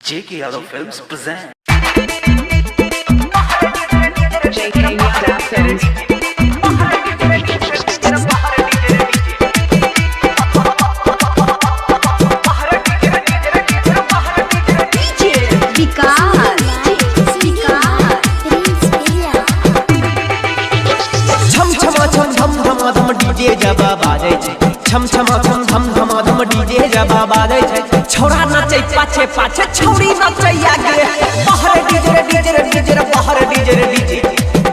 JK Yadav Films present. JK Yadav Films. DJ जबा बाजे छै छम छमा छम धम धमाधम डीजे जबा बाजे छै छोरा नाचे पाछे पाछे छौरी नाचे आगे बाहर डीजे रे डीजे रे डीजे रे बाहर डीजे रे डीजे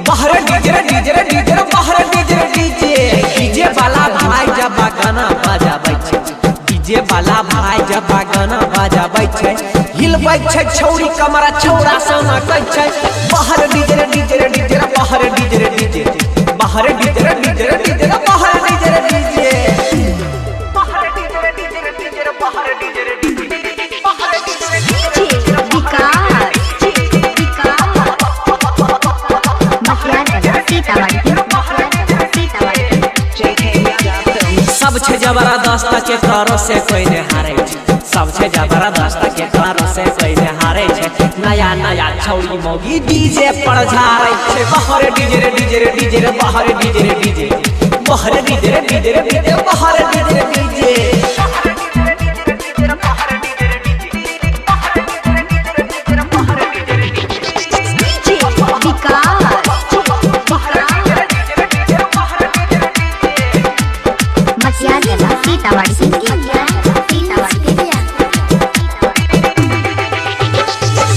बाहर डीजे रे डीजे रे डीजे रे बाहर डीजे रे डीजे डीजे वाला भाई जबा गाना बजाबै छै डीजे वाला भाई जबा गाना बजाबै छै हिलबै छै छौरी कमरा छौरा सोना कहै छै बाहर डीजे रे डीजे रे डीजे रे बाहर डीजे रे डीजे बाहर डीजे रे डीजे रे डीजे रे बाहर डीजे रे डीजे बाहर डीजे रे डीजे रे डीजे रे बाहर डीजे रे डीजे बाहर डीजे रे डीजे सब छे जबरदस्त के करो से कोई ने हारे छै सब छे जबरदस्त के करो से कोई ने हारे छै नया नया छौरी मोगी डीजे पर झारे छै बाहर डीजे रे डीजे रे डीजे रे बाहर डीजे रे डीजे बाहर डीजे रे डीजे रे डीजे बाहर डीजे रे डीजे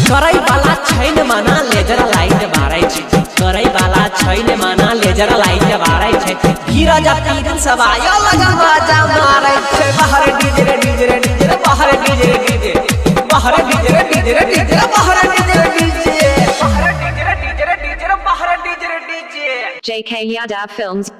करई वाला छैन मना लेजर लाइट बारै छै करई वाला छैन मना लेजर लाइट बारै छै हीरा जा तीन सवाया लगा बाजा मारै छै बाहर डीजे रे डीजे रे डीजे रे बाहर डीजे रे डीजे बाहर डीजे रे डीजे रे डीजे बाहर डीजे रे डीजे बाहर डीजे रे डीजे रे डीजे बाहर डीजे रे डीजे JK Yadav Films.